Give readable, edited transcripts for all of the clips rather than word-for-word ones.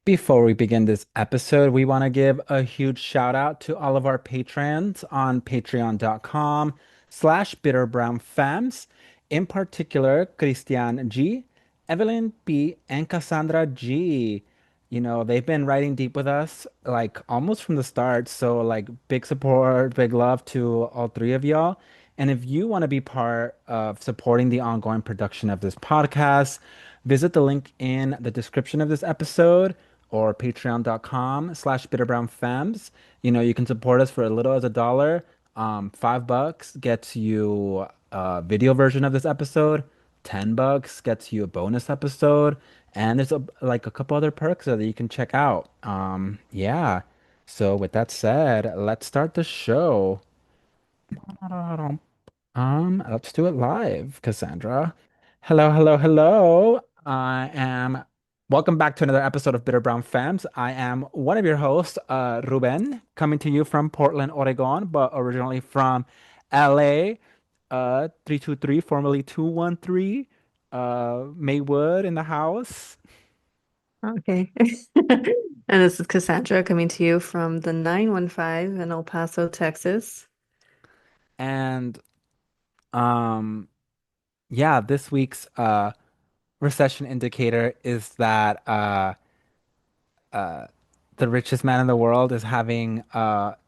Before we begin this episode, we want to give a huge shout out to all of our patrons on patreon.com/bitterbrownfams. In particular, Christian G, Evelyn B, and Cassandra G. They've been writing deep with us like almost from the start. So like big support, big love to all three of y'all. And if you want to be part of supporting the ongoing production of this podcast, visit the link in the description of this episode or patreon.com/bitterbrownfams. You can support us for as little as $1. $5 gets you a video version of this episode. $10 gets you a bonus episode. And there's like a couple other perks that you can check out. Yeah. So with that said, let's start the show. Let's do it live, Cassandra. Hello, hello, hello. Welcome back to another episode of Bitter Brown Femmes. I am one of your hosts, Ruben, coming to you from Portland, Oregon, but originally from LA, 323, formerly 213. Maywood in the house. Okay. And this is Cassandra coming to you from the 915 in El Paso, Texas. And um, yeah, this week's recession indicator is that uh, the richest man in the world is having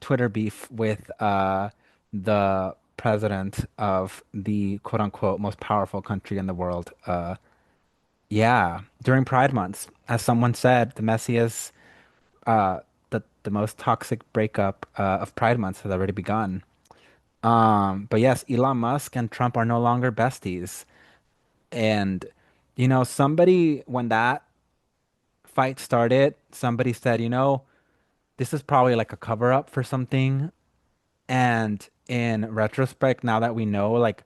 Twitter beef with the president of the quote unquote most powerful country in the world. Yeah, during Pride months, as someone said, the messiest, the most toxic breakup of Pride months has already begun. But yes, Elon Musk and Trump are no longer besties. And somebody when that fight started, somebody said, this is probably like a cover up for something. And in retrospect, now that we know like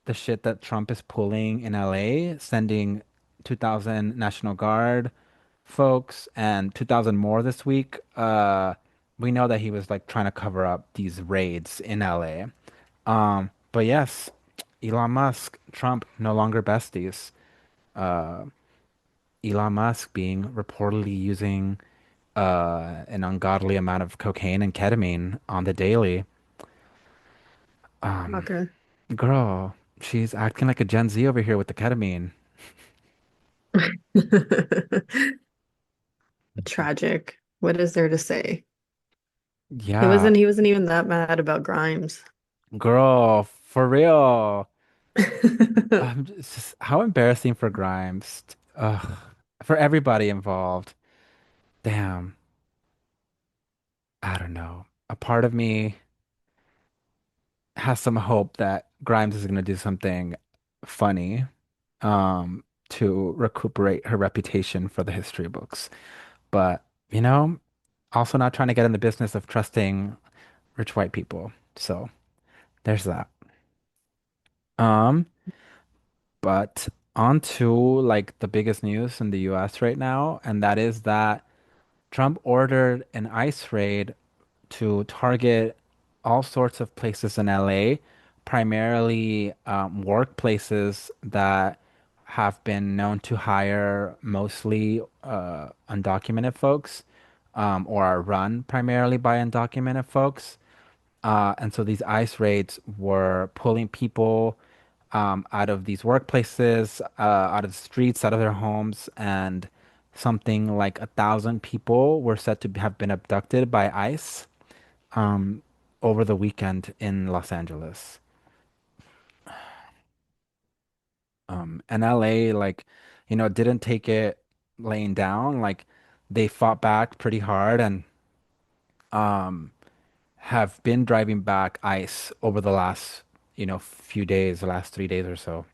the shit that Trump is pulling in LA, sending 2,000 National Guard folks and 2,000 more this week, we know that he was like trying to cover up these raids in LA. But yes, Elon Musk, Trump, no longer besties. Uh, Elon Musk being reportedly using an ungodly amount of cocaine and ketamine on the daily. Um, Okay. Girl, she's acting like a Gen Z over here with the ketamine. Tragic. What is there to say? He Yeah, wasn't he wasn't even that mad about Grimes. girl, for real. It's just how embarrassing for Grimes. Ugh, for everybody involved. Damn, I don't know. A part of me has some hope that Grimes is gonna do something funny, to recuperate her reputation for the history books. But, also not trying to get in the business of trusting rich white people. So there's that. Um, but on to like the biggest news in the US right now, and that is that Trump ordered an ICE raid to target all sorts of places in LA, primarily workplaces that have been known to hire mostly undocumented folks, or are run primarily by undocumented folks. And so these ICE raids were pulling people out of these workplaces, out of the streets, out of their homes, and something like 1,000 people were said to have been abducted by ICE um, over the weekend in Los Angeles. And LA, like, didn't take it laying down. Like, they fought back pretty hard and um, have been driving back ICE over the last, few days, the last 3 days or so.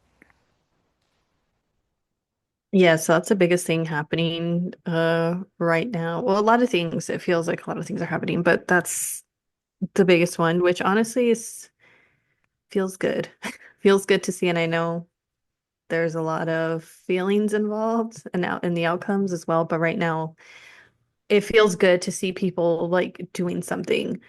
Yeah, so that's the biggest thing happening right now. Well, a lot of things, it feels like a lot of things are happening, but that's the biggest one, which honestly is feels good. Feels good to see, and I know there's a lot of feelings involved and out in the outcomes as well. But right now, it feels good to see people like doing something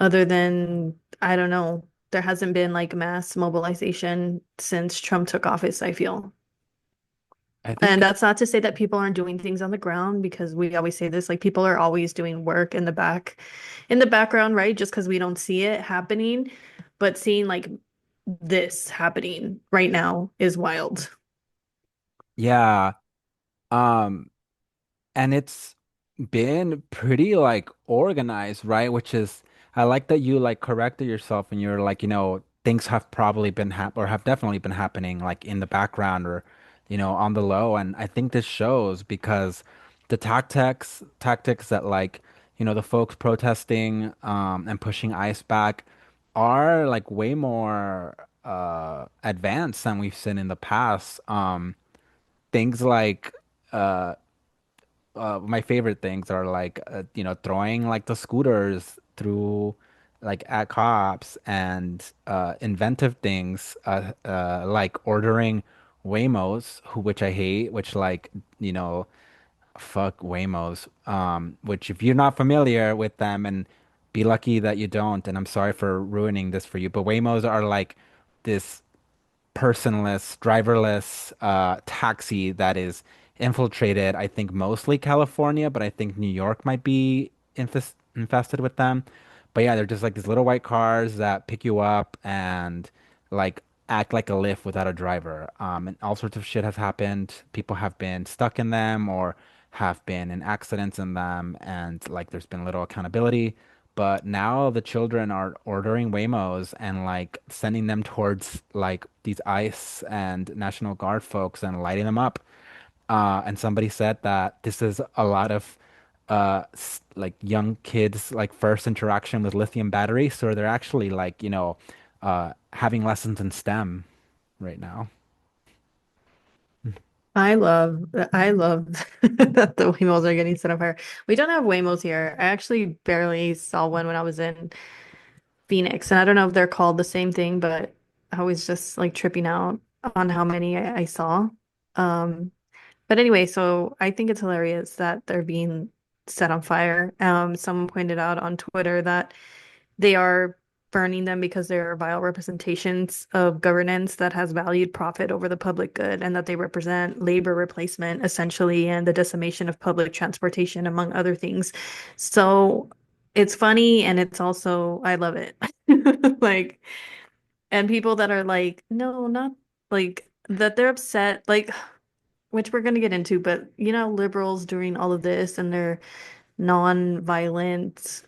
other than, I don't know, there hasn't been like mass mobilization since Trump took office, I feel. I And think, that's not to say that people aren't doing things on the ground because we always say this, like people are always doing work in the background, right? Just because we don't see it happening, but seeing like this happening right now is wild. yeah. Um, and it's been pretty like organized, right? Which is, I like that you like corrected yourself and you're like, things have probably been or have definitely been happening like in the background or, on the low. And I think this shows because the tactics that like, the folks protesting and pushing ICE back are like way more advanced than we've seen in the past. Things like uh my favorite things are like throwing like the scooters through like at cops and inventive things like ordering Waymos which I hate which like you know fuck Waymos which if you're not familiar with them and be lucky that you don't and I'm sorry for ruining this for you but Waymos are like this personless, driverless taxi that is infiltrated, I think mostly California, but I think New York might be infested with them. But yeah, they're just like these little white cars that pick you up and like act like a Lyft without a driver. And all sorts of shit has happened. People have been stuck in them or have been in accidents in them, and like there's been little accountability. But now the children are ordering Waymos and like sending them towards like these ICE and National Guard folks and lighting them up. And somebody said that this is a lot of like young kids like first interaction with lithium batteries, so they're actually like, having lessons in STEM right now. I love that the Waymos are getting set on fire. We don't have Waymos here. I actually barely saw one when I was in Phoenix, and I don't know if they're called the same thing, but I was just like tripping out on how many I saw. Um, but anyway, so I think it's hilarious that they're being set on fire. Someone pointed out on Twitter that they are burning them because they are vile representations of governance that has valued profit over the public good and that they represent labor replacement essentially and the decimation of public transportation, among other things. So it's funny and it's also, I love it. Like, and people that are like, no, not like that they're upset, like, which we're going to get into, but liberals during all of this and their non-violent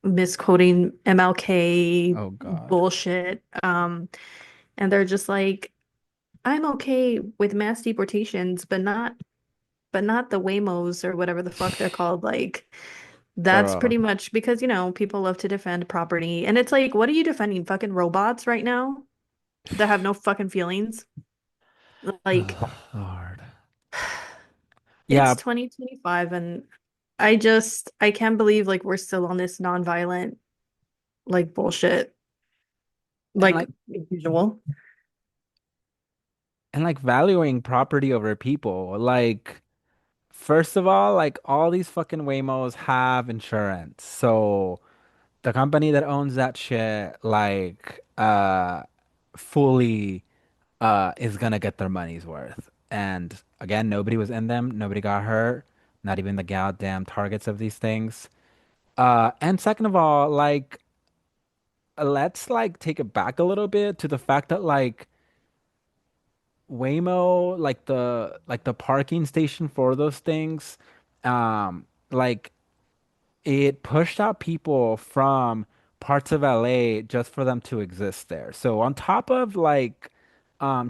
misquoting MLK Oh God. bullshit. And they're just like, I'm okay with mass deportations, but not the Waymos or whatever the fuck they're called. Like, that's Girl. pretty much because, people love to defend property. And it's like, what are you defending? Fucking robots right now that have no fucking feelings? Like, Lord. it's Yeah, 2025 and I can't believe like we're still on this non-violent like bullshit and like like usual. valuing property over people. Like first of all, like all these fucking Waymos have insurance. So the company that owns that shit, like, fully, is gonna get their money's worth. And again, nobody was in them. Nobody got hurt. Not even the goddamn targets of these things. And second of all, like, let's like take it back a little bit to the fact that like Waymo, like the parking station for those things, like it pushed out people from parts of LA just for them to exist there. So on top of like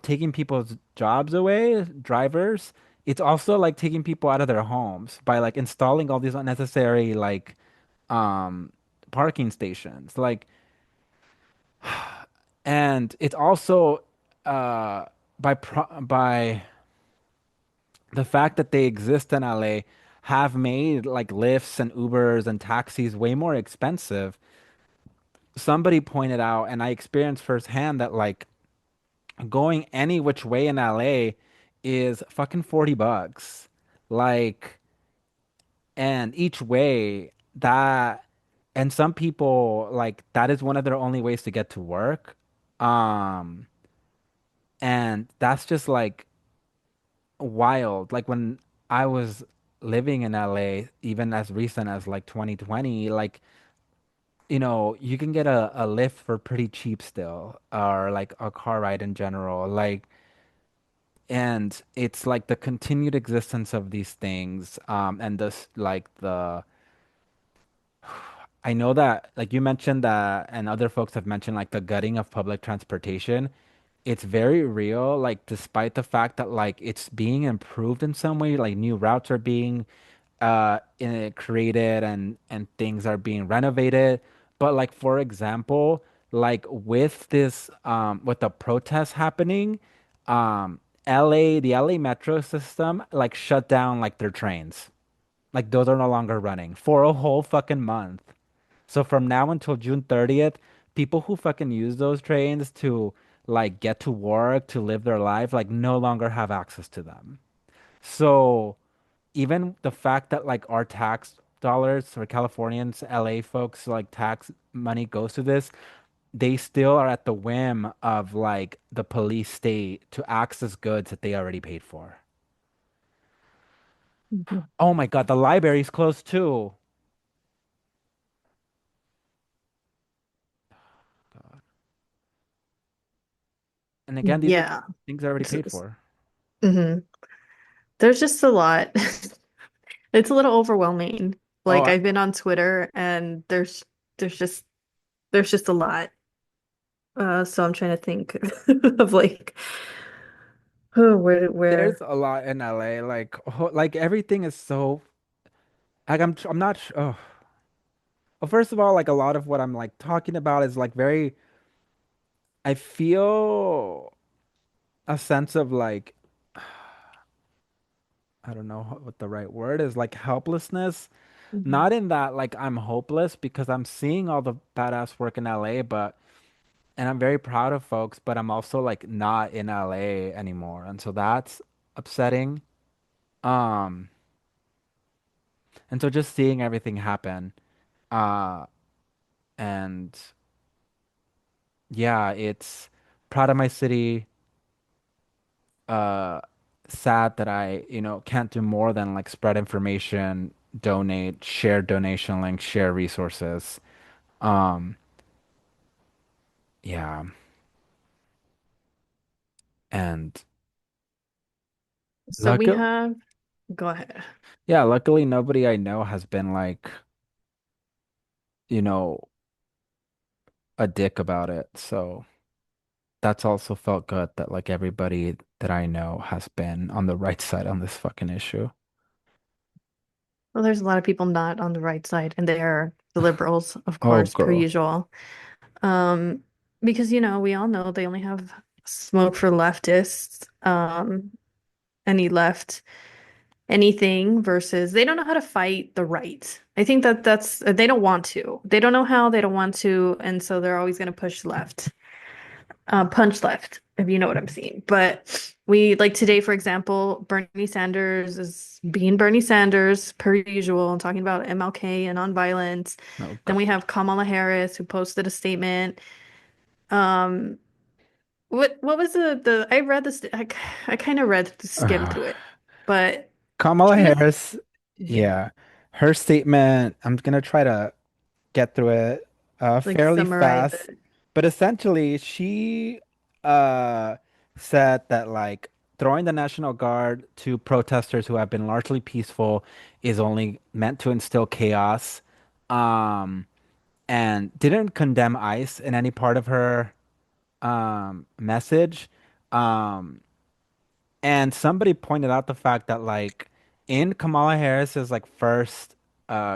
taking people's jobs away, drivers, it's also like taking people out of their homes by like installing all these unnecessary like um parking stations. Like and it's also by the fact that they exist in LA have made like Lyfts and Ubers and taxis way more expensive. Somebody pointed out, and I experienced firsthand that like going any which way in LA is fucking $40. Like, and each way that, and some people like that is one of their only ways to get to work. Um, and that's just like wild. Like when I was living in LA, even as recent as like 2020, like, you can get a Lyft for pretty cheap still, or like a car ride in general. Like, and it's like the continued existence of these things, and this like the I know that like you mentioned that and other folks have mentioned like the gutting of public transportation. It's very real, like despite the fact that like it's being improved in some way, like new routes are being created and things are being renovated. But like for example, like with this with the protests happening, the LA metro system like shut down like their trains. Like those are no longer running for a whole fucking month. So from now until June 30th, people who fucking use those trains to like get to work, to live their life, like no longer have access to them. So even the fact that like our tax dollars for Californians, LA folks, like tax money goes to this, they still are at the whim of like the police state to access goods that they already paid for. Mhm. Oh my God, the library's closed too. God. And again, these are Yeah. things already paid for. Hmm. There's just a lot. It's a little overwhelming. Oh, Like I've been on Twitter and there's just there's just a lot. So I'm trying to think of like, oh, there's where a lot in LA. Like everything is so like I'm not oh. Well, first of all, like a lot of what I'm like talking about is like very I feel a sense of like I don't know what the right word is, like helplessness. Mhm. Not in that like I'm hopeless because I'm seeing all the badass work in LA, but and I'm very proud of folks, but I'm also like not in LA anymore. And so that's upsetting. Um, and so just seeing everything happen, uh, and yeah, it's proud of my city. Uh, sad that I can't do more than like spread information, donate, share donation links, share resources. Um, yeah, and So we luckily, have, go ahead. yeah, luckily nobody I know has been like, you know, a dick about it. So that's also felt good that like everybody that I know has been on the right side on this fucking issue. Well, there's a lot of people not on the right side, and they are the liberals, of Oh, course, per girl. usual. Um, because we all know they only have smoke for leftists. Any left anything versus they don't know how to fight the right. I think that's they don't want to. They don't know how, they don't want to, and so they're always going to push left. Punch left, if you know what I'm saying. But we like today, for example, Bernie Sanders is being Bernie Sanders per usual and talking about MLK and nonviolence. Oh, Then God. we have Kamala Harris who posted a statement. Um, what was the I read this I kind of read skimmed through it, but Kamala she was Harris, yeah yeah, her statement, I'm gonna try to get through it like fairly summarize fast, it. but essentially she uh said that like throwing the National Guard to protesters who have been largely peaceful is only meant to instill chaos, um, and didn't condemn ICE in any part of her message. Um, and somebody pointed out the fact that like in Kamala Harris's like first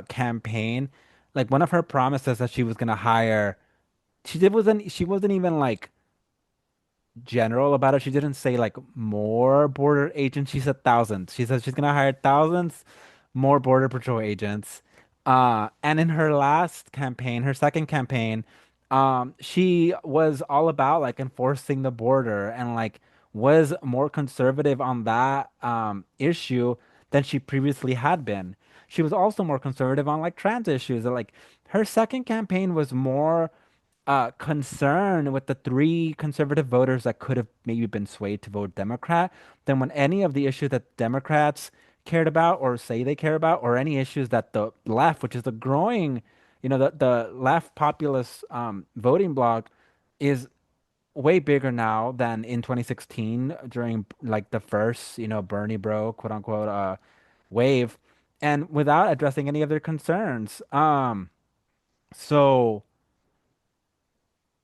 campaign, like one of her promises that she was gonna hire, she wasn't even like general about it. She didn't say like more border agents. She said thousands. She said she's gonna hire thousands more border patrol agents. And in her last campaign, her second campaign, she was all about like enforcing the border and like was more conservative on that issue than she previously had been. She was also more conservative on like trans issues. Like her second campaign was more concern with the three conservative voters that could have maybe been swayed to vote Democrat, then when any of the issues that Democrats cared about or say they care about, or any issues that the left, which is the growing, the left populist voting bloc, is way bigger now than in 2016 during like the first, Bernie bro, quote unquote, wave, and without addressing any of their concerns. So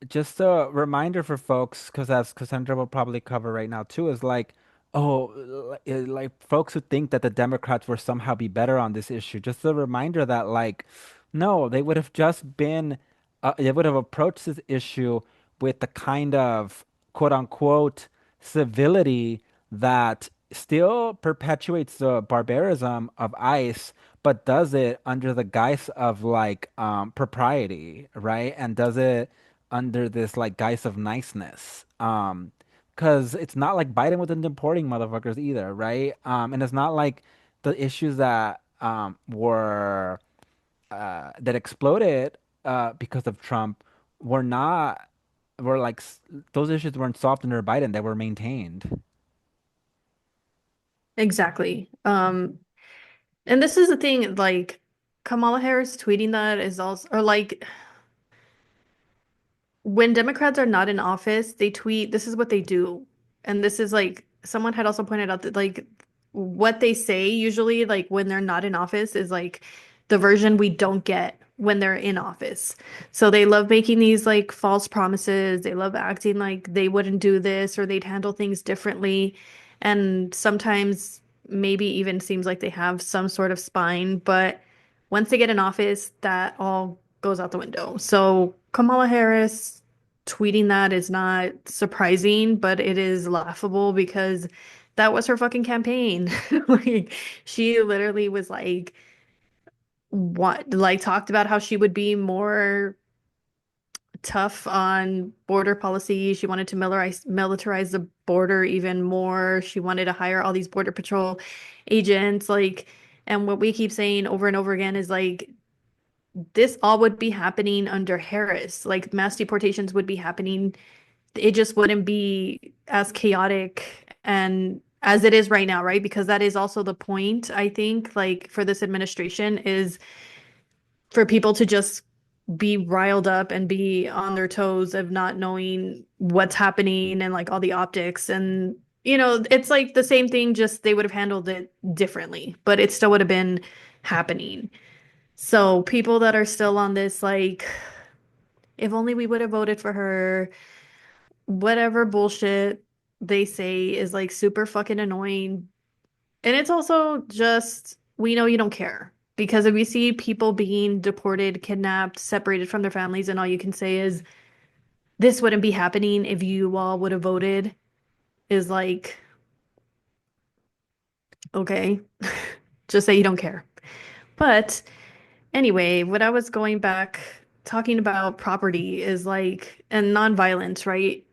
just a reminder for folks, because as Cassandra will probably cover right now too, is like, oh, like folks who think that the Democrats will somehow be better on this issue. Just a reminder that like, no, they would have just been, they would have approached this issue with the kind of quote unquote civility that still perpetuates the barbarism of ICE, but does it under the guise of like propriety, right? And does it under this like guise of niceness. Because it's not like Biden wasn't deporting motherfuckers either, right? And it's not like the issues that were that exploded because of Trump were not were like those issues weren't solved under Biden, they were maintained. Exactly. And this is the thing, like Kamala Harris tweeting that is also, or like when Democrats are not in office, they tweet, this is what they do. And this is like, someone had also pointed out that like what they say usually, like when they're not in office, is like the version we don't get when they're in office. So they love making these like false promises. They love acting like they wouldn't do this or they'd handle things differently. And sometimes maybe even seems like they have some sort of spine, but once they get in office, that all goes out the window. So Kamala Harris tweeting that is not surprising, but it is laughable because that was her fucking campaign. Like she literally was like what like talked about how she would be more tough on border policy. She wanted to militarize the border even more. She wanted to hire all these border patrol agents like and what we keep saying over and over again is like this all would be happening under Harris. Like mass deportations would be happening. It just wouldn't be as chaotic and as it is right now, right? Because that is also the point, I think, like for this administration is for people to just be riled up and be on their toes of not knowing what's happening and like all the optics and it's like the same thing, just they would have handled it differently, but it still would have been happening. So people that are still on this, like, if only we would have voted for her, whatever bullshit they say is like super fucking annoying. And it's also just, we know you don't care. Because if you see people being deported, kidnapped, separated from their families, and all you can say is, this wouldn't be happening if you all would have voted, is like, okay, just say you don't care. But anyway, what I was going back talking about property is like, and nonviolence, right?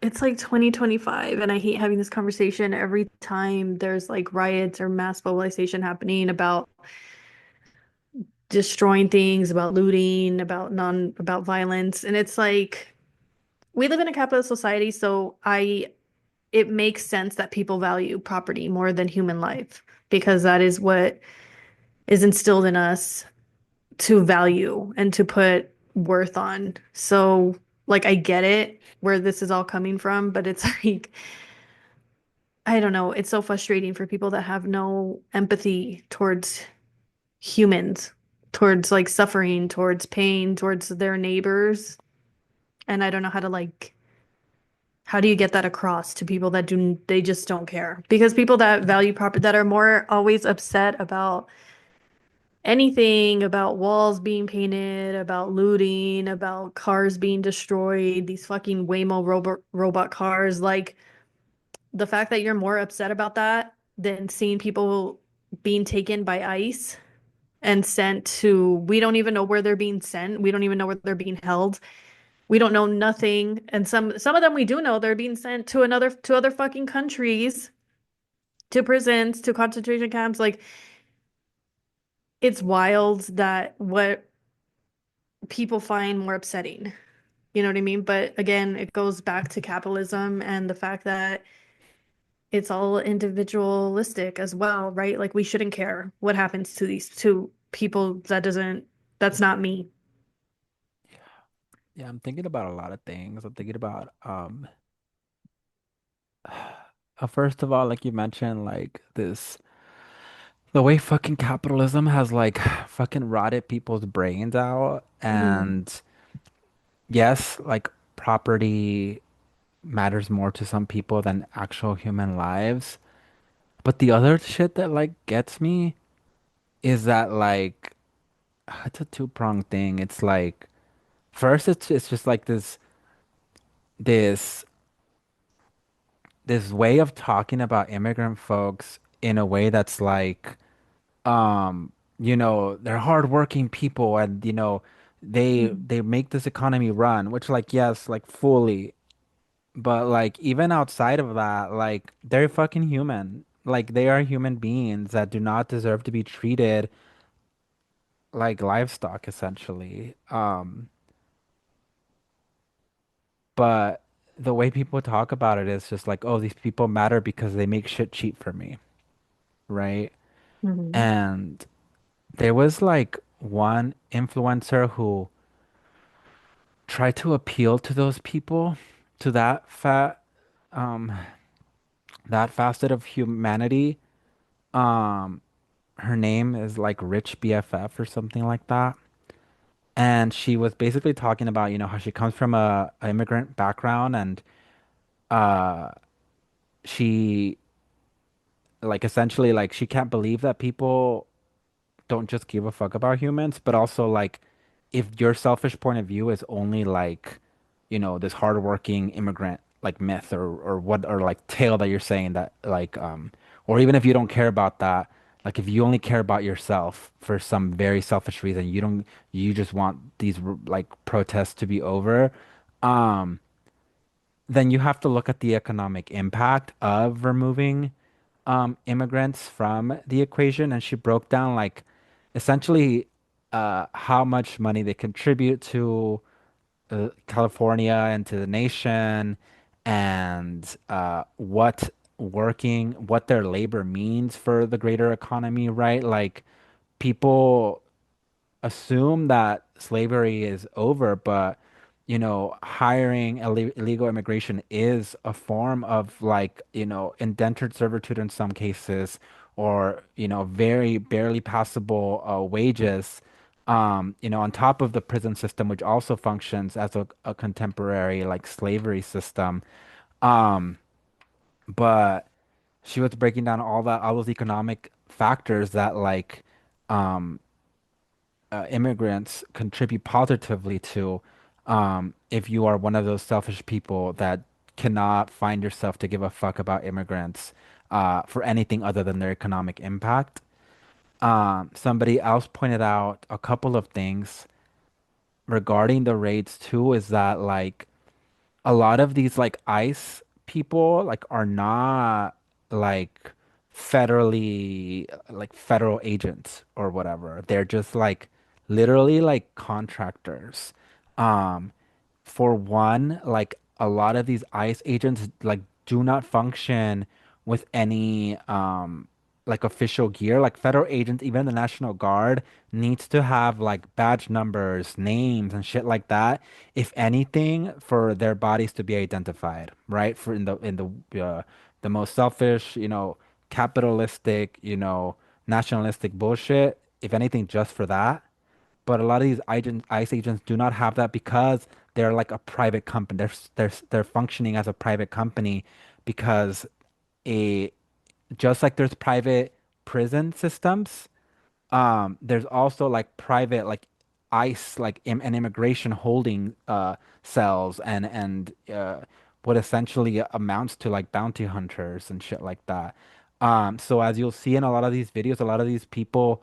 It's like 2025, and I hate having this conversation every time there's like riots or mass mobilization happening about destroying things, about looting, about violence. And it's like we live in a capitalist society, so I it makes sense that people value property more than human life because that is what is instilled in us to value and to put worth on. So, like, I get it where this is all coming from, but it's like, I don't know, it's so frustrating for people that have no empathy towards humans, towards like suffering, towards pain, towards their neighbors. And I don't know how to like, how do you get that across to people that they just don't care? Because people that value property, that are more always upset about anything about walls being painted, about looting, about cars being destroyed, these fucking Waymo robot cars. Like the fact that you're more upset about that than seeing people being taken by ICE and sent to, we don't even know where they're being sent. We don't even know where they're being held. We don't know nothing. And some of them we do know they're being sent to other fucking countries, to prisons, to concentration camps. Like it's wild that what people find more upsetting. You know what I mean? But again, it goes back to capitalism and the fact that it's all individualistic as well, right? Like we shouldn't care what happens to these two people that's not me. Yeah, I'm thinking about a lot of things. I'm thinking about first of all, like you mentioned, like this the way fucking capitalism has like fucking rotted people's brains out. Hmm. And yes, like property matters more to some people than actual human lives. But the other shit that like gets me is that like it's a two-pronged thing. It's like first it's just like this this way of talking about immigrant folks in a way that's like they're hardworking people, and they make this economy run, which like yes, like fully. But like even outside of that, like they're fucking human. Like they are human beings that do not deserve to be treated like livestock essentially. But the way people talk about it is just like, oh, these people matter because they make shit cheap for me, right? Hmm. And there was like one influencer who tried to appeal to those people, to um, that facet of humanity. Um, Her name is like Rich BFF or something like that. And she was basically talking about, how she comes from a immigrant background, and uh she like essentially like she can't believe that people don't just give a fuck about humans, but also like if your selfish point of view is only like, this hardworking immigrant like myth or what or like tale that you're saying that like or even if you don't care about that, like if you only care about yourself for some very selfish reason, you just want these like protests to be over, um then you have to look at the economic impact of removing immigrants from the equation. And she broke down like essentially how much money they contribute to California and to the nation, and what their labor means for the greater economy, right? Like people assume that slavery is over, but hiring illegal immigration is a form of like, indentured servitude in some cases, or very barely passable wages. On top of the prison system, which also functions as a contemporary like slavery system. Um, but she was breaking down all those economic factors that like um immigrants contribute positively to, if you are one of those selfish people that cannot find yourself to give a fuck about immigrants for anything other than their economic impact. Somebody else pointed out a couple of things regarding the raids too, is that like a lot of these like ICE people like are not like federal agents or whatever. They're just like literally like contractors. Um, for one, like a lot of these ICE agents like do not function with any like official gear. Like federal agents, even the National Guard needs to have like badge numbers, names, and shit like that, if anything, for their bodies to be identified, right? For the most selfish, capitalistic, nationalistic bullshit. If anything, just for that. But a lot of these ICE agents do not have that because they're like a private company. They're functioning as a private company because a just like there's private prison systems, there's also like private like ICE like and immigration holding cells and what essentially amounts to like bounty hunters and shit like that. So as you'll see in a lot of these videos, a lot of these people,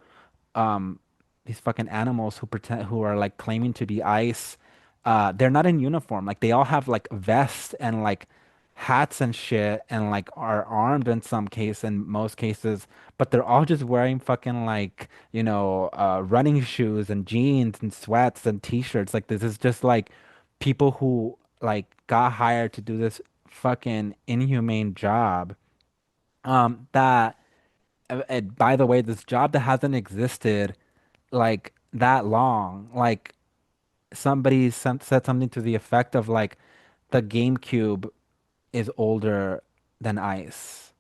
um, these fucking animals who are like claiming to be ICE, they're not in uniform. Like they all have like vests and like hats and shit, and like are armed in some case, in most cases, but they're all just wearing fucking like, running shoes and jeans and sweats and t-shirts. Like this is just like people who like got hired to do this fucking inhumane job. That and by the way, this job that hasn't existed like that long, like said something to the effect of like the GameCube is older than ice.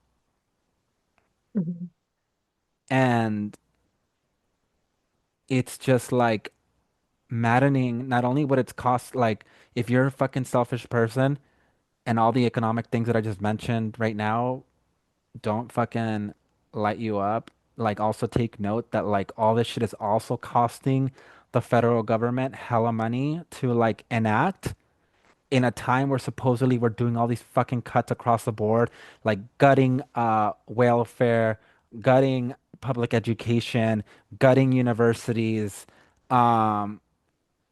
Mhm. And it's just like maddening, not only what it's cost, like if you're a fucking selfish person and all the economic things that I just mentioned right now don't fucking light you up, like also take note that like all this shit is also costing the federal government hella money to like enact in a time where supposedly we're doing all these fucking cuts across the board, like gutting welfare, gutting public education, gutting universities, um,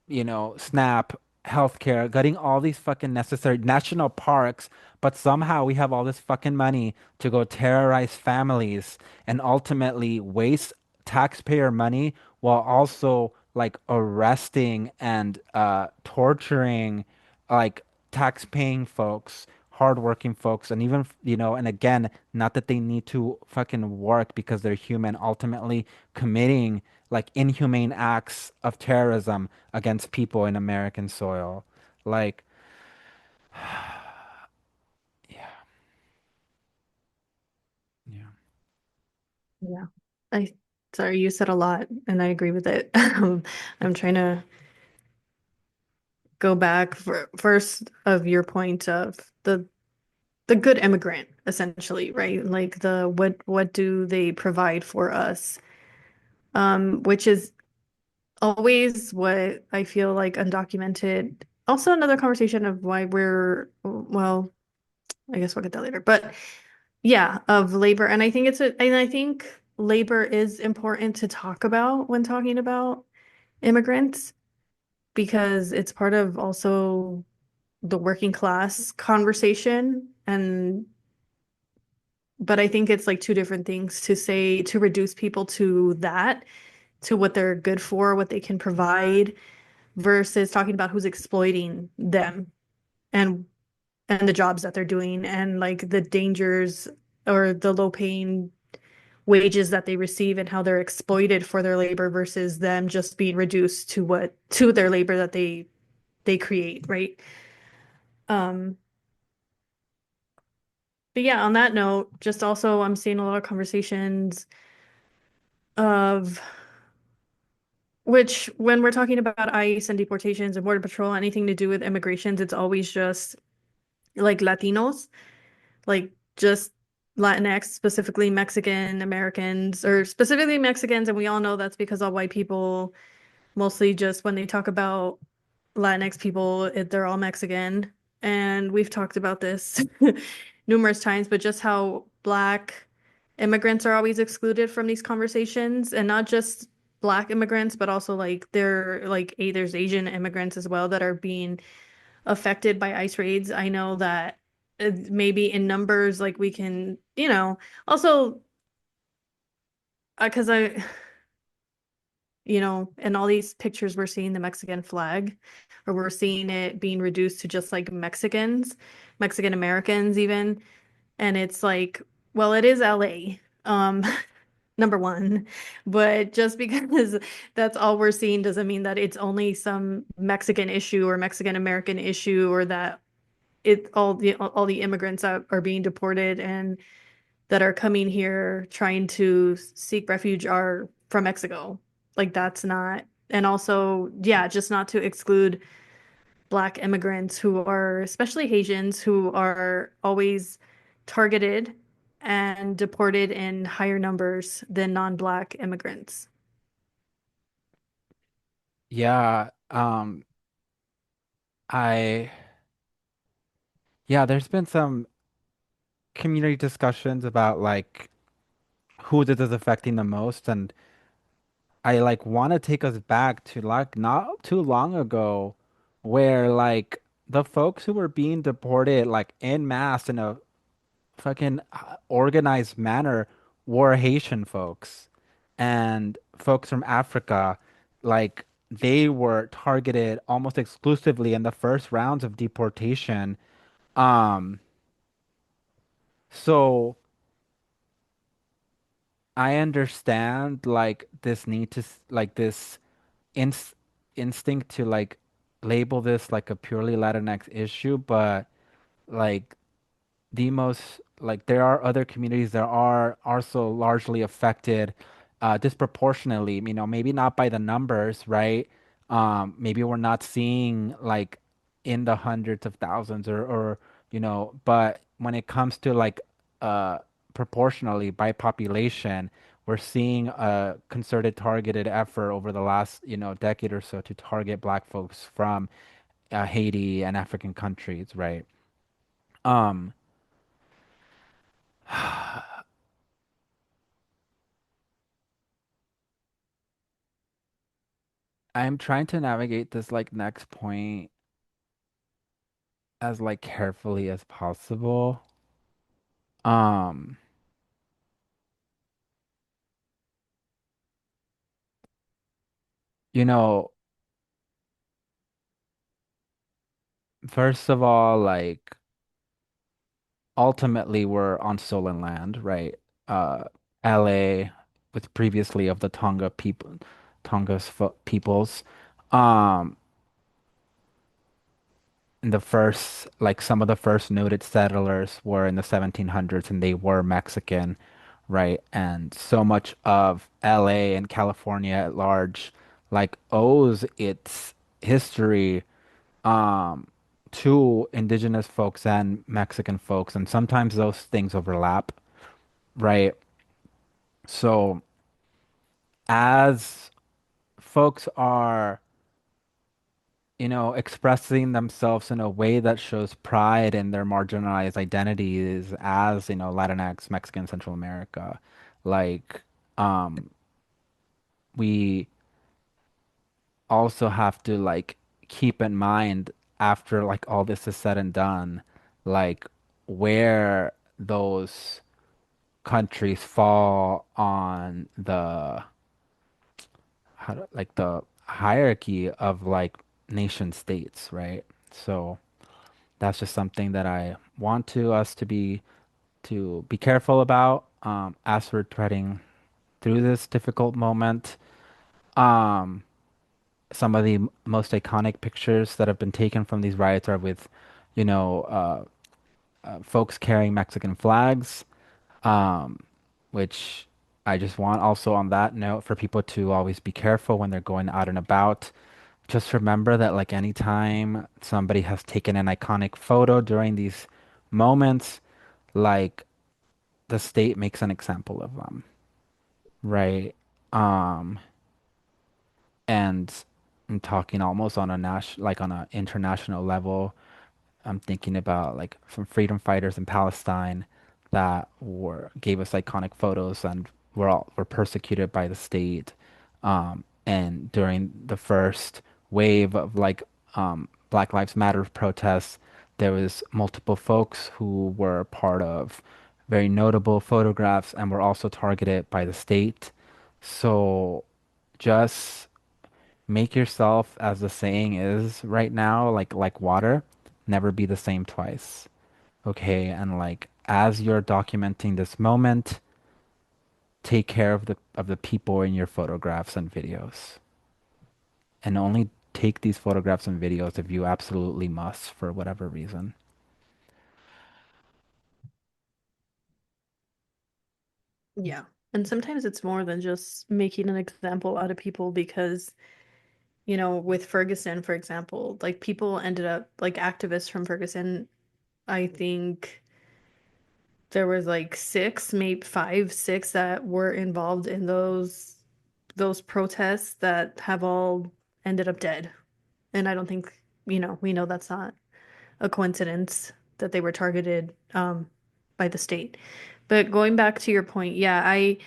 SNAP, healthcare, gutting all these fucking necessary national parks, but somehow we have all this fucking money to go terrorize families and ultimately waste taxpayer money while also like arresting and torturing like tax-paying folks, hardworking folks, and even, and again, not that they need to fucking work because they're human, ultimately committing like inhumane acts of terrorism against people in American soil. Like, yeah, yeah. Yeah. I sorry, you said a lot and I agree with it. I'm trying to go back for first of your point of the good immigrant, essentially, right? Like what do they provide for us? Which is always what I feel like undocumented. Also another conversation of why we're, well, I guess we'll get that later. But yeah, of labor. And I think labor is important to talk about when talking about immigrants because it's part of also the working class conversation. But I think it's like two different things to say to reduce people to that, to what they're good for, what they can provide, versus talking about who's exploiting them and the jobs that they're doing and like the dangers or the low paying wages that they receive and how they're exploited for their labor versus them just being reduced to what to their labor that they create, right? Um, but yeah, on that note, just also I'm seeing a lot of conversations of which when we're talking about ICE and deportations and border patrol, anything to do with immigrations, it's always just like Latinos, like just Latinx, specifically Mexican Americans, or specifically Mexicans, and we all know that's because all white people mostly just when they talk about Latinx people, they're all Mexican. And we've talked about this numerous times, but just how Black immigrants are always excluded from these conversations, and not just Black immigrants, but also like there's Asian immigrants as well that are being affected by ICE raids. I know that maybe in numbers, like we can, also because in all these pictures, we're seeing the Mexican flag, or we're seeing it being reduced to just like Mexicans, Mexican Americans even. And it's like, well, it is LA, number one. But just because that's all we're seeing doesn't mean that it's only some Mexican issue or Mexican American issue, or that all the immigrants that are being deported and that are coming here trying to seek refuge are from Mexico. Like that's not, and also, yeah, just not to exclude Black immigrants who are, especially Haitians, who are always targeted and deported in higher numbers than non-Black immigrants. Yeah, I yeah, there's been some community discussions about like who this is affecting the most, and I like want to take us back to like not too long ago where like the folks who were being deported like en masse in a fucking organized manner were Haitian folks and folks from Africa. Like they were targeted almost exclusively in the first rounds of deportation. Um, so I understand like this need to like this ins instinct to like label this like a purely Latinx issue, but like the most like there are other communities that are also largely affected disproportionately, maybe not by the numbers, right? Maybe we're not seeing like in the hundreds of thousands or but when it comes to like uh proportionally by population, we're seeing a concerted targeted effort over the last decade or so to target Black folks from Haiti and African countries, right? um I'm trying to navigate this like next point as like carefully as possible. Um, you know, first of all, like ultimately we're on stolen land, right? Uh, LA with previously of the peoples. Um, and the first like some of the first noted settlers were in the 1700s and they were Mexican, right? And so much of LA and California at large like owes its history um to indigenous folks and Mexican folks, and sometimes those things overlap, right? So as folks are expressing themselves in a way that shows pride in their marginalized identities as, Latinx, Mexican, Central America. Like, um, we also have to like keep in mind after like all this is said and done, like where those countries fall on the like the hierarchy of like nation states, right? So that's just something that I want to us to be careful about as we're treading through this difficult moment. Um, some of the most iconic pictures that have been taken from these riots are with, you know, uh, folks carrying Mexican flags, um, which I just want also on that note for people to always be careful when they're going out and about. Just remember that like anytime somebody has taken an iconic photo during these moments, like the state makes an example of them, right? Um, and I'm talking almost on a like on an international level. I'm thinking about like some freedom fighters in Palestine that were gave us iconic photos and were persecuted by the state. And during the first wave of like Black Lives Matter protests, there was multiple folks who were part of very notable photographs and were also targeted by the state. So just make yourself, as the saying is right now, like water, never be the same twice. Okay, and like as you're documenting this moment, take care of the people in your photographs and videos. And only take these photographs and videos if you absolutely must for whatever reason. Yeah. And sometimes it's more than just making an example out of people because, with Ferguson, for example, like people ended up like activists from Ferguson, I think there was like six, maybe five, six that were involved in those protests that have all ended up dead. And I don't think, we know that's not a coincidence that they were targeted by the state. But going back to your point, yeah, I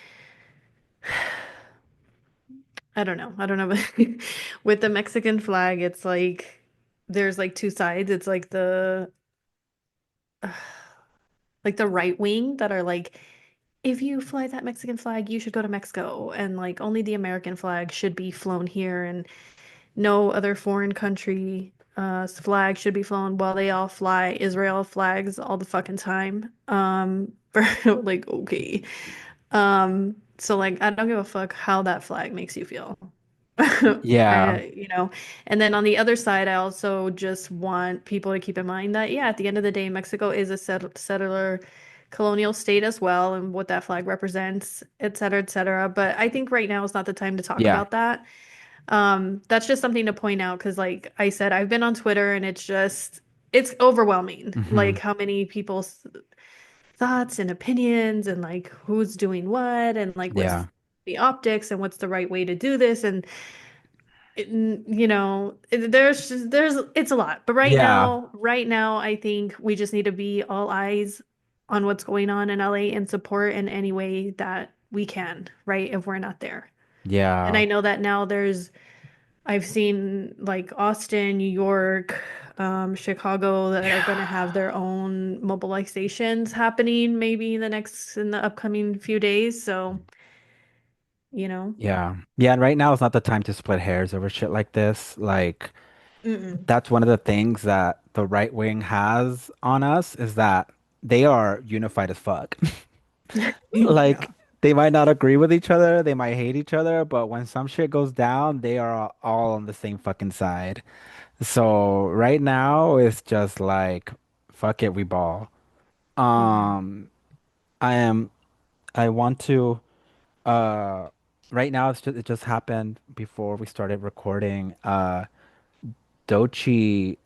don't know. I don't know. But with the Mexican flag, it's like there's like two sides. It's like the right wing that are like, if you fly that Mexican flag, you should go to Mexico, and like only the American flag should be flown here. no other foreign country flag should be flown while they all fly Israel flags all the fucking time. Like, okay. So like I don't give a fuck how that flag makes you feel. Yeah, And then on the other side, I also just want people to keep in mind that, yeah, at the end of the day, Mexico is a settler colonial state as well, and what that flag represents, et cetera, et cetera. But I think right now is not the time to talk yeah. about that. That's just something to point out because, like I said, I've been on Twitter and it's overwhelming, Hmm. like how many people's thoughts and opinions and like who's doing what and like Yeah, what's the optics and what's the right way to do this and there's it's a lot. But yeah, right now, I think we just need to be all eyes on what's going on in LA and support in any way that we can, right? If we're not there. And yeah, I know that now I've seen like Austin, New York, Chicago that are going to have their own mobilizations happening maybe in the upcoming few days. So, you know, yeah. Yeah, and right now is not the time to split hairs over shit like this. Like, mm-mm. that's one of the things that the right wing has on us is that they are unified as fuck. Yeah. Like, they might not agree with each other, they might hate each other, but when some shit goes down, they are all on the same fucking side. So right now it's just like, fuck it, we ball. Mm-hmm. Um, I am, I want to, uh, right now it just happened before we started recording. Doechii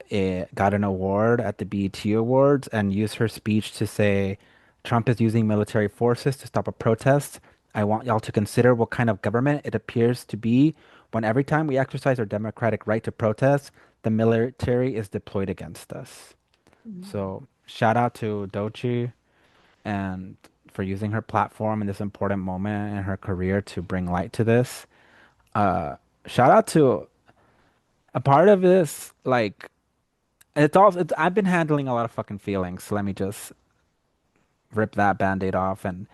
got an award at the BET Awards and used her speech to say Trump is using military forces to stop a protest. I want y'all to consider what kind of government it appears to be when every time we exercise our democratic right to protest, the military is deployed against us. So shout out to Doechii and for using her platform in this important moment in her career to bring light to this. Uh, Shout out to a part of this, like I've been handling a lot of fucking feelings, so let me just rip that band-aid off. And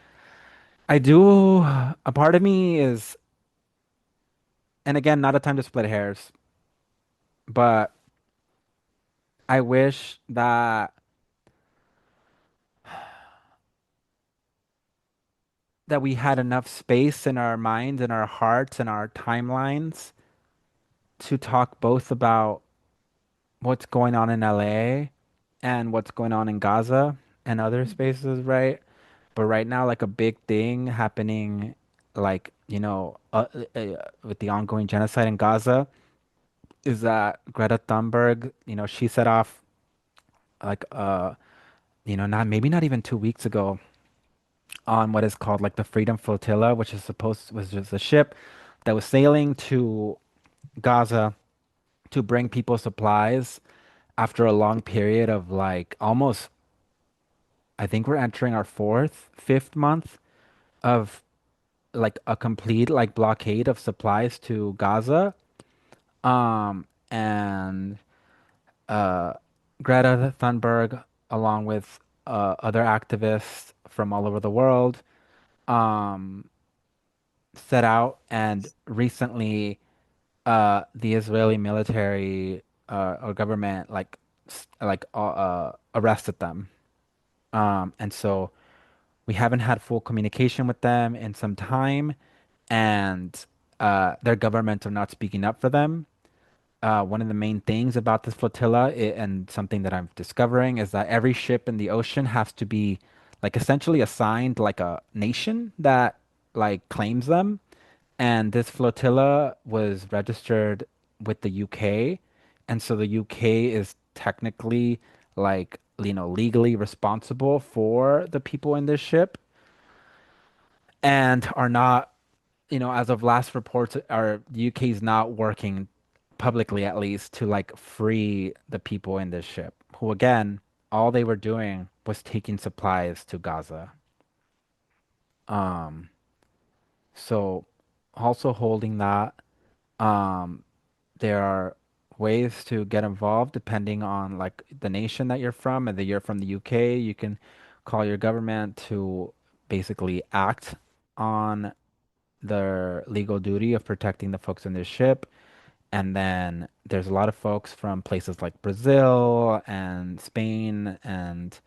I do, a part of me is, and again, not a time to split hairs, but I wish that we had enough space in our minds and our hearts and our timelines to talk both about what's going on in LA and what's going on in Gaza and other spaces, right? But right now, like a big thing happening, like, with the ongoing genocide in Gaza, is that Greta Thunberg, she set off like not maybe not even 2 weeks ago on what is called like the Freedom Flotilla, which is supposed was just a ship that was sailing to Gaza to bring people supplies after a long period of like almost, I think we're entering our fifth month of like a complete like blockade of supplies to Gaza. And uh, Greta Thunberg, along with other activists from all over the world, um, set out and recently the Israeli military or government arrested them. And so we haven't had full communication with them in some time, and their government are not speaking up for them. One of the main things about this flotilla and something that I'm discovering is that every ship in the ocean has to be like essentially assigned like a nation that like claims them. And this flotilla was registered with the UK. And so the UK is technically like, legally responsible for the people in this ship and are not, as of last reports, the UK is not working publicly at least to like free the people in this ship, who again, all they were doing was taking supplies to Gaza. Um, so also holding that, um, there are ways to get involved depending on like the nation that you're from. And that you're from the UK, you can call your government to basically act on their legal duty of protecting the folks in this ship. And then there's a lot of folks from places like Brazil and Spain and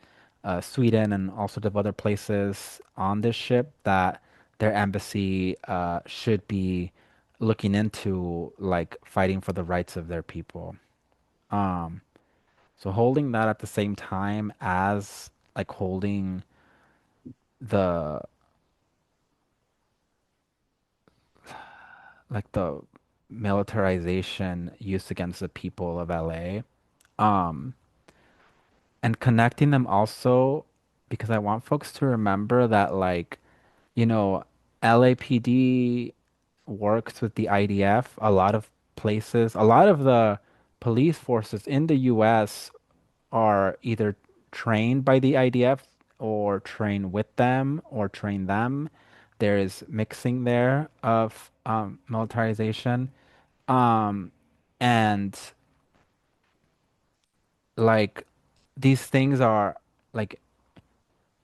Sweden and all sorts of other places on this ship that their embassy should be looking into, like fighting for the rights of their people. Um, so holding that at the same time as like holding the the militarization used against the people of LA. Um, and connecting them also because I want folks to remember that you know, LAPD works with the IDF. A lot of places, a lot of the police forces in the US are either trained by the IDF or train with them or train them. There is mixing there of militarization. Um, and like these things are like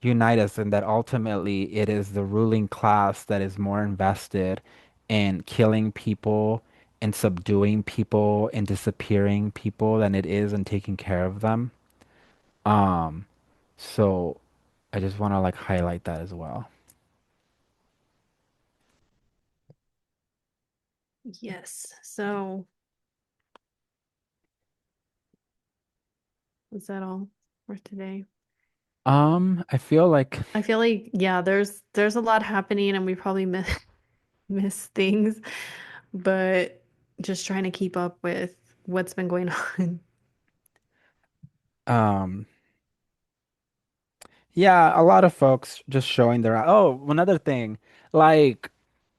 unite us in that ultimately it is the ruling class that is more invested in killing people, in subduing people, in disappearing people than it is in taking care of them. Um, so I just want to like highlight that as well. Yes. So, is that all for today? I feel like I feel like yeah, there's a lot happening and we probably miss things, but just trying to keep up with what's been going on. um yeah, a lot of folks just showing their another thing, like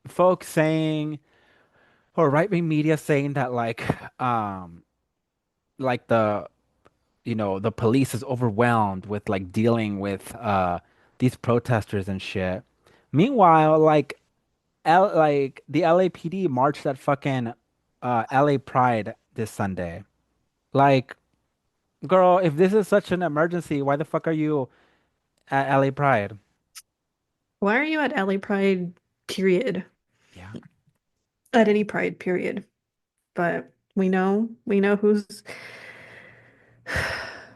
folks saying or right-wing media saying that like the police is overwhelmed with like dealing with these protesters and shit. Meanwhile, like the LAPD marched at fucking LA Pride this Sunday. Like, girl, if this is such an emergency, why the fuck are you at LA Pride? Why are you at LA Pride, period? Yeah. At any Pride, period. But we know who's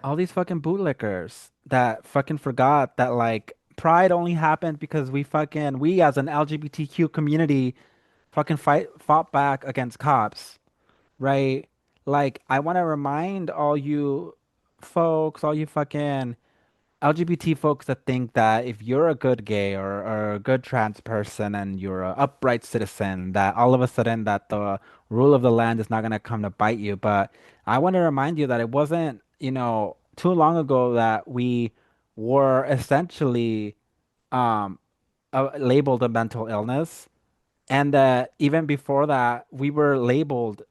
All these fucking bootlickers that fucking forgot that like Pride only happened because we as an LGBTQ community fucking fought back against cops, right? Like I want to remind all you folks, all you fucking LGBT folks that think that if you're a good gay or a good trans person and you're an upright citizen, that all of a sudden that the rule of the land is not gonna come to bite you. But I want to remind you that it wasn't, too long ago that we were essentially um labeled a mental illness. And even before that, we were labeled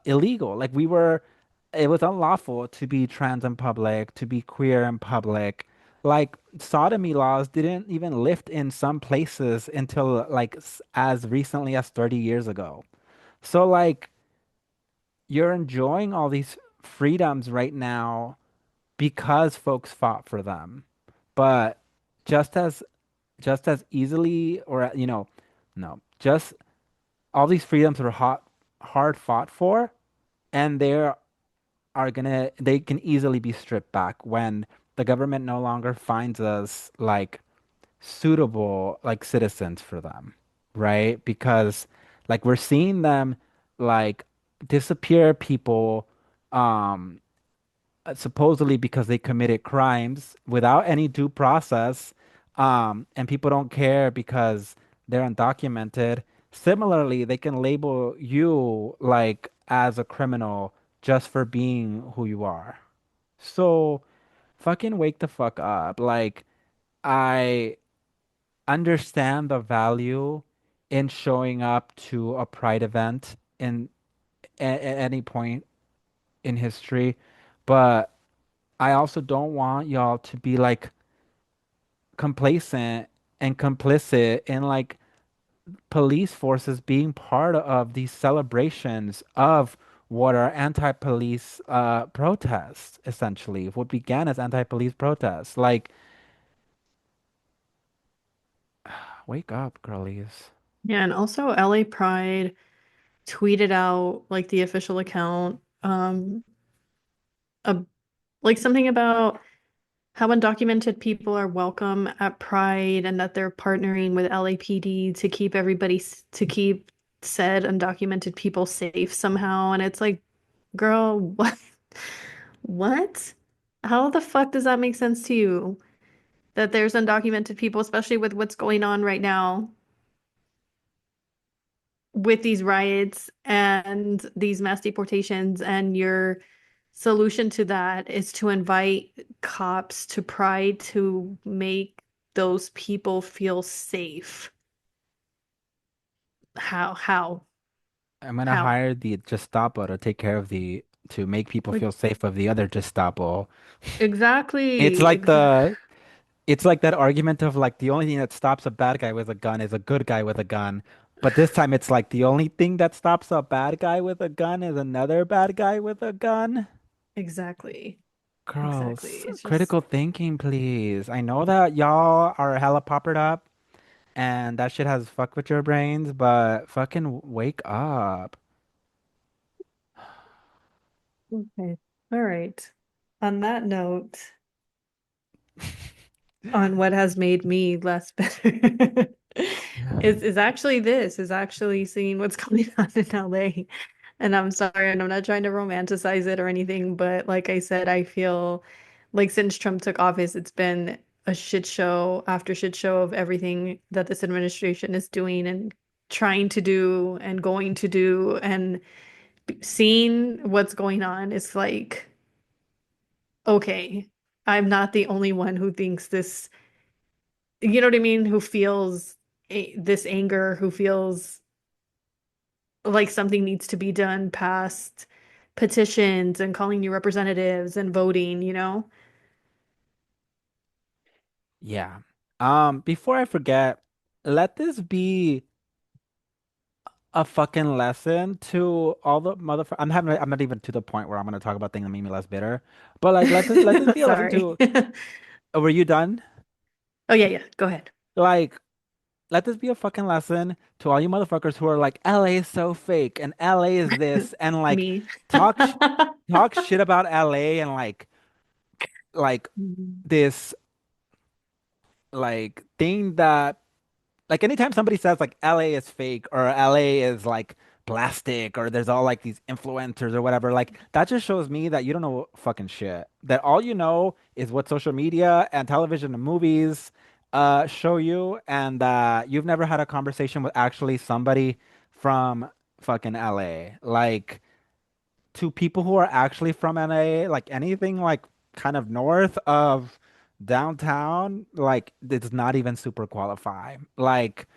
illegal. It was unlawful to be trans in public, to be queer in public. Like sodomy laws didn't even lift in some places until as recently as 30 years ago. So like you're enjoying all these freedoms right now because folks fought for them. But just as just as easily or no, just all these freedoms were hard fought for, and they can easily be stripped back when the government no longer finds us like suitable like citizens for them, right? Because like we're seeing them like disappear people, um, supposedly because they committed crimes without any due process, and people don't care because they're undocumented. Similarly, they can label you like as a criminal just for being who you are. So fucking wake the fuck up. Like, I understand the value in showing up to a pride event at any point in history, but I also don't want y'all to be like complacent and complicit in like police forces being part of these celebrations of what are anti-police protests, essentially. What began as anti-police protests. Like, wake up, girlies. yeah, and also LA Pride tweeted out like the official account, a, like something about how undocumented people are welcome at Pride and that they're partnering with LAPD to keep to keep said undocumented people safe somehow. And it's like, girl, what? What? How the fuck does that make sense to you? That there's undocumented people, especially with what's going on right now with these riots and these mass deportations, and your solution to that is to invite cops to Pride to make those people feel safe. How? How? I'm gonna How? hire the Gestapo to take care of to make people Like, feel safe of the other Gestapo. It's exactly, like exactly. it's like that argument of like the only thing that stops a bad guy with a gun is a good guy with a gun. But this time it's like the only thing that stops a bad guy with a gun is another bad guy with a gun. Exactly. Exactly. Girls, It's just critical thinking, please. I know that y'all are hella poppered up and that shit has fucked with your brains, but fucking wake up. okay. All right. On that note, on what has made me less better is actually seeing what's going on in LA. And I'm sorry, and I'm not trying to romanticize it or anything, but like I said, I feel like since Trump took office, it's been a shit show after shit show of everything that this administration is doing and trying to do and going to do, and seeing what's going on is like, okay, I'm not the only one who thinks this, you know what I mean? Who feels this anger, who feels like something needs to be done past petitions and calling new representatives and voting, you know? Yeah. Before I forget, let this be a fucking lesson to all the motherfuckers. I'm not even to the point where I'm gonna talk about things that make me less bitter. But like let this be a lesson Sorry. to were you done? Oh, yeah, yeah. Go ahead. Like let this be a fucking lesson to all you motherfuckers who are like LA is so fake and LA is this and like Me. talk sh talk shit about LA and like this like thing that like anytime somebody says like LA is fake or LA is like plastic or there's all like these influencers or whatever, like that just shows me that you don't know fucking shit. That all you know is what social media and television and movies show you, and that you've never had a conversation with actually somebody from fucking LA. Like to people who are actually from LA, like anything like kind of north of downtown, like it's not even super qualify. Like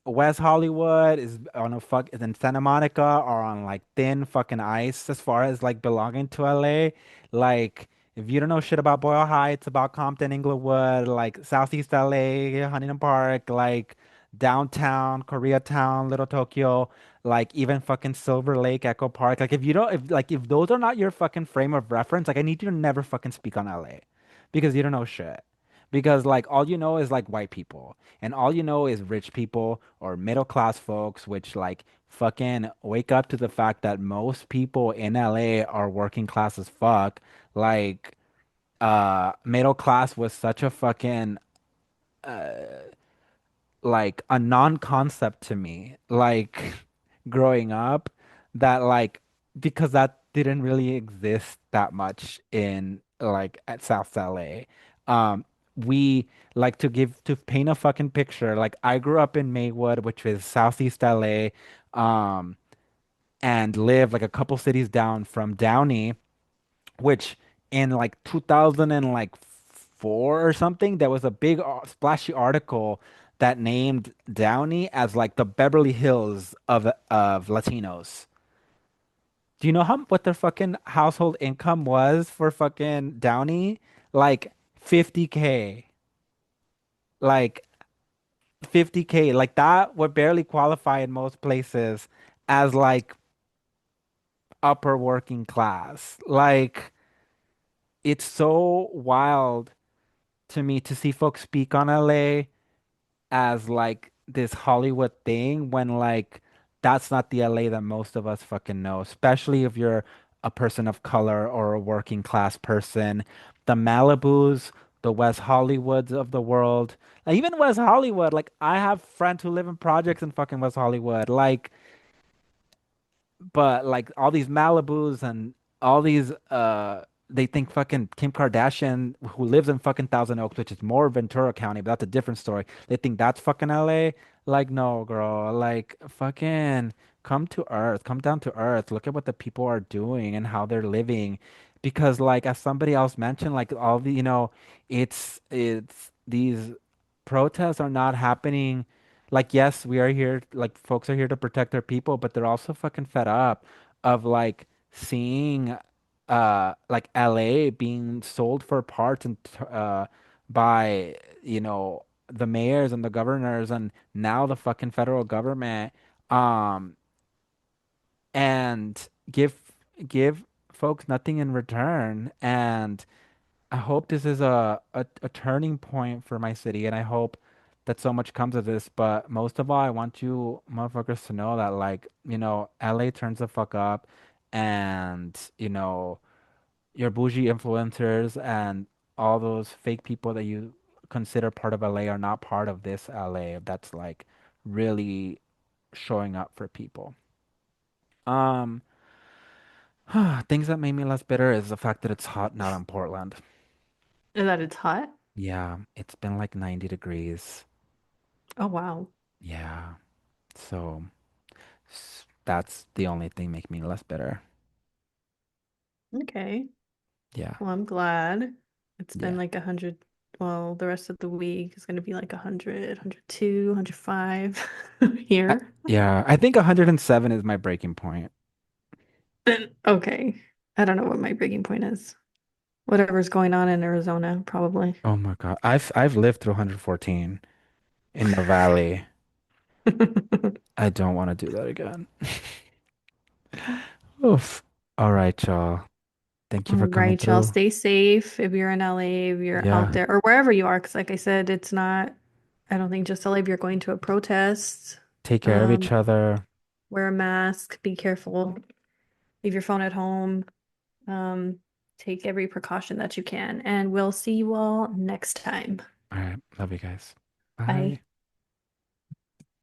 West Hollywood is on a fuck is in Santa Monica are on like thin fucking ice as far as like belonging to LA. Like if you don't know shit about Boyle Heights, about Compton, Inglewood, like Southeast LA, Huntington Park, like downtown, Koreatown, Little Tokyo, like even fucking Silver Lake, Echo Park. Like if you don't if those are not your fucking frame of reference, like I need you to never fucking speak on LA because you don't know shit. Because like all you know is like white people and all you know is rich people or middle class folks, which like fucking wake up to the fact that most people in LA are working class as fuck. Like, middle class was such a fucking like a non-concept to me, like growing up, that like because that didn't really exist that much in like at South LA. We like to give to paint a fucking picture. Like I grew up in Maywood, which is Southeast LA, and lived like a couple cities down from Downey, which in like 2000 and like four or something, there was a big splashy article that named Downey as like the Beverly Hills of Latinos. Do you know how what their fucking household income was for fucking Downey? Like 50K. Like 50K. Like that would barely qualify in most places as like upper working class. Like it's so wild to me to see folks speak on LA as like this Hollywood thing when like that's not the LA that most of us fucking know, especially if you're a person of color or a working class person. The Malibus, the West Hollywoods of the world, like even West Hollywood, like I have friends who live in projects in fucking West Hollywood. But like all these Malibus and all these they think fucking Kim Kardashian who lives in fucking Thousand Oaks, which is more Ventura County, but that's a different story. They think that's fucking LA. Like no, girl. Like fucking come to earth. Come down to earth. Look at what the people are doing and how they're living. Because like as somebody else mentioned, like all the, it's these protests are not happening like, yes, we are here, like, folks are here to protect their people, but they're also fucking fed up of like seeing, like LA being sold for parts and, by, the mayors and the governors and now the fucking federal government, um, and give folks nothing in return. And I hope this is a turning point for my city, and I hope that so much comes of this. But most of all, I want you motherfuckers to know that, like, LA turns the fuck up, and, your bougie influencers and all those fake people that you consider part of LA are not part of this LA that's like really showing up for people. Um, things that made me less bitter is the fact that it's hot now in Portland. And that it's hot? Yeah, it's been like 90 degrees. Oh, wow. Yeah. So that's the only thing making me less bitter. Okay. Yeah. Well, I'm glad. It's been Yeah. like 100. Well, the rest of the week is going to be like 100, 102, 105 here. Yeah. I think 107 is my breaking point. Okay. I don't know what my breaking point is. Whatever's going on in Arizona, probably. Oh my God. I've lived through 114 in the valley. I don't want to do that again. Oof. All right, y'all. Thank you All for coming right, y'all. through. Stay safe if you're in LA, if you're out Yeah. there, or wherever you are. Because, like I said, it's not, I don't think just LA, if you're going to a protest, Take care of um, each other. wear a mask, be careful, leave your phone at home, um, take every precaution that you can. And we'll see you all next time. All right. Love you guys. Bye. Bye.